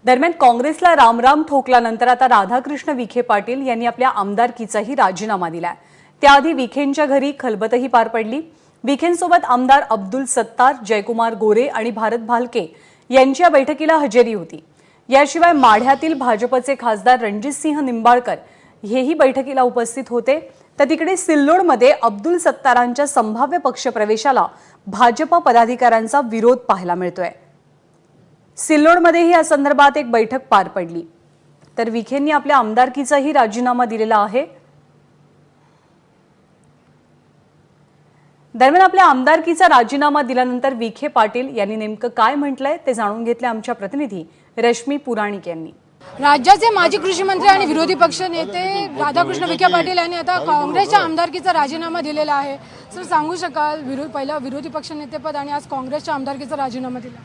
दरम्यान काँग्रेसला रामराम ठोकल्यानंतर आता राधाकृष्ण विखे पाटील यांनी आपल्या आमदारकीचाही राजीनामा दिलाय। त्याआधी विखेंच्या घरी खलबतही पार पडली। विखेंसोबत आमदार अब्दुल सत्तार, जयकुमार गोरे आणि भारत भालके यांची या बैठकीला हजेरी होती। याशिवाय माढ्यातील भाजपचे खासदार रणजितसिंह निंबाळकर हेही बैठकीला उपस्थित होते। तर तिकडे सिल्लोडमध्ये अब्दुल सत्तारांच्या संभाव्य पक्षप्रवेशाला भाजप पदाधिकाऱ्यांचा विरोध पाहायला मिळतोय। सिल्लोडमध्येही या संदर्भात एक बैठक पार पडली। तर विखेंनी आपल्या आमदारकीचाही राजीनामा दिलेला आहे। दरम्यान आपल्या आमदारकीचा राजीनामा दिल्यानंतर विखे पाटील यांनी नेमकं काय म्हटलंय ते जाणून घेतले आमच्या प्रतिनिधी रश्मी पुराणिक यांनी। राज्याचे माजी कृषी मंत्री आणि विरोधी पक्ष नेते राधाकृष्ण विखे पाटील यांनी आता काँग्रेसच्या आमदारकीचा राजीनामा दिलेला आहे। सर, सांगू शकाल पहिला विरोधी पक्ष नेतेपद आणि आज काँग्रेसच्या आमदारकीचा राजीनामा दिला?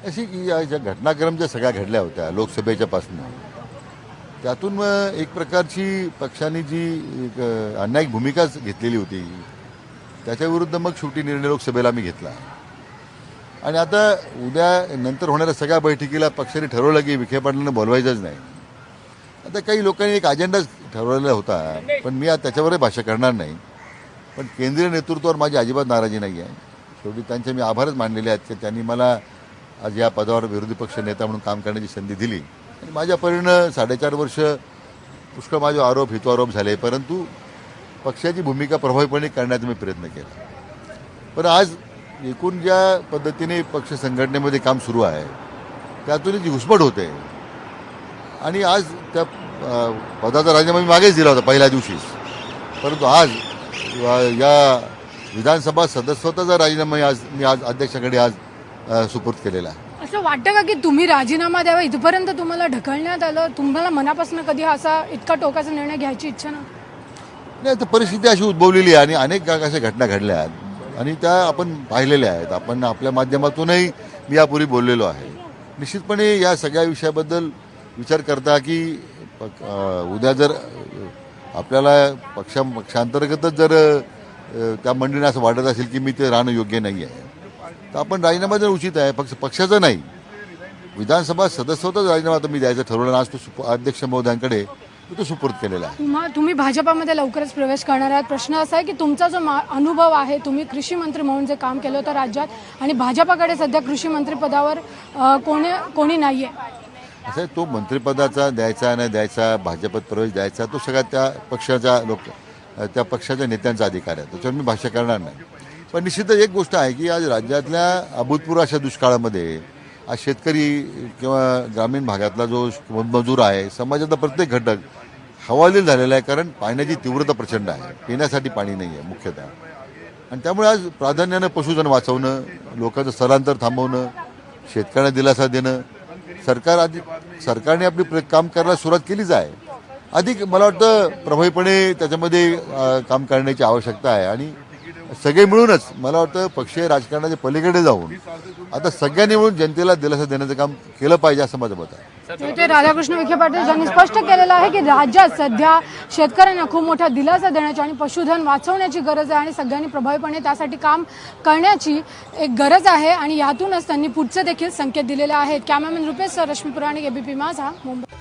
अशी ज्या घटनाक्रम ज्या सगळ्या घडल्या होत्या लोकसभेच्या पासून, त्यातून एक प्रकारची पक्षाने जी अन्यायिक भूमिका घेतलेली होती त्याच्याविरुद्ध मग शेवटी निर्णय लोकसभेला मी घेतला। आणि आता उद्या नंतर होणाऱ्या सगळ्या बैठकीला पक्षाने ठरवलं की विखे पाटलांना बोलवायचंच नाही। आता काही लोकांनी एक अजेंडा ठरवलेला होता, पण मी आज त्याच्यावरही भाष्य करणार नाही। पण केंद्रीय नेतृत्वावर माझी अजिबात नाराजी नाही आहे। शेवटी त्यांचे मी आभारच मानलेले आहेत की त्यांनी मला आज या पदावर विरोधी पक्ष नेता म्हणून काम करण्याची संधी दिली। आणि माझ्या परीनं 4.5 वर्ष पुष्कळ माझे आरोप हितोआरोप झाले, परंतु पक्षाची भूमिका प्रभावीपणे करण्याचा मी प्रयत्न केला। पण आज एकूण ज्या पद्धतीने पक्ष संघटनेमध्ये काम सुरू आहे त्यातून जी घुसमट होते आणि आज त्या पदाचा राजीनामा मी मागेच दिला होता पहिल्या दिवशीच, परंतु आज या विधानसभा सदस्यत्वाचा राजीनामा मी आज अध्यक्षाकडे आज सुपूर्द केलेला आहे। असं वाटतं का की तुम्ही राजीनामा द्यावा इथपर्यंत तुम्हाला ढकलण्यात आलं? तुम्हाला मनापासून कधी असा इतका टोकाचा निर्णय घ्यायची इच्छा नाही? तर परिस्थिती अशी उद्भवलेली आहे आणि अनेक अशा घटना घडल्या आहेत आणि त्या आपण पाहिलेल्या आहेत। आपण आपल्या माध्यमातूनही मी यापूर्वी बोललेलो आहे। निश्चितपणे या सगळ्या विषयाबद्दल विचार करता की उद्या जर आपल्याला पक्षांतर्गतच जर त्या मंडळींना असं वाटत असेल की मी ते राहणं योग्य नाही आहे, तर आपण राजीनामा देणं उचित आहे। पक्षाचा नाही, विधानसभा सदस्यत्वाचा राजीनामा आता मी द्यायचं ठरवलं। आज तो अध्यक्ष महोदयांकडे तो सुपूर्द केलेला आहे। तुम्ही भाजपामध्ये लवकरच प्रवेश करणार आहात। प्रश्न असा आहे की तुमचा जो अनुभव आहे, तुम्ही कृषी मंत्री म्हणून जे काम केलं होतं राज्यात आणि भाजपाकडे सध्या कृषी मंत्री पदावर कोणी नाहीये, असं तो मंत्रिपदाचा द्यायचा नाही द्यायचा, भाजपात प्रवेश द्यायचा, तो सगळ्या त्या पक्षाच्या नेत्यांचा अधिकार आहे, त्याच्यावर मी भाष्य करणार नाही। पण निश्चितच एक गोष्ट आहे की आज राज्यातल्या अभूतपूर्व अशा दुष्काळामध्ये आज शेतकरी किंवा ग्रामीण भागातला जो मजूर आहे, समाजातला प्रत्येक घटक हवालदिल झालेला आहे, कारण पाण्याची तीव्रता प्रचंड आहे, पिण्यासाठी पाणी नाही आहे मुख्यतः। आणि त्यामुळे आज प्राधान्यानं पशुधन वाचवणं, लोकांचं स्थलांतर थांबवणं, शेतकऱ्यांना दिलासा देणं, सरकारने आपली काम करायला सुरुवात केलीच आहे। अधिक मला वाटतं प्रभावीपणे त्याच्यामध्ये काम करण्याची आवश्यकता आहे आणि सगळे मिळूनच मला वाटतं पक्षीय राजकारणाच्या पलीकडे जाऊन आता सगळ्यांनी मिळून जनतेला दिलासा देण्याचं काम केलं पाहिजे असं माझं मत आहे। ते राधाकृष्ण विखे पाटील यांनी स्पष्ट केलेलं आहे की राज्यात सध्या शेतकऱ्यांना खूप मोठा दिलासा देण्याची आणि पशुधन वाचवण्याची गरज आहे आणि सगळ्यांनी प्रभावीपणे त्यासाठी काम करण्याची एक गरज आहे आणि यातूनच त्यांनी पुढचे देखील संकेत दिलेले आहेत। कॅमेरामॅन रुपेश, रश्मी पुराणिक, एबीपी माझा, मुंबई।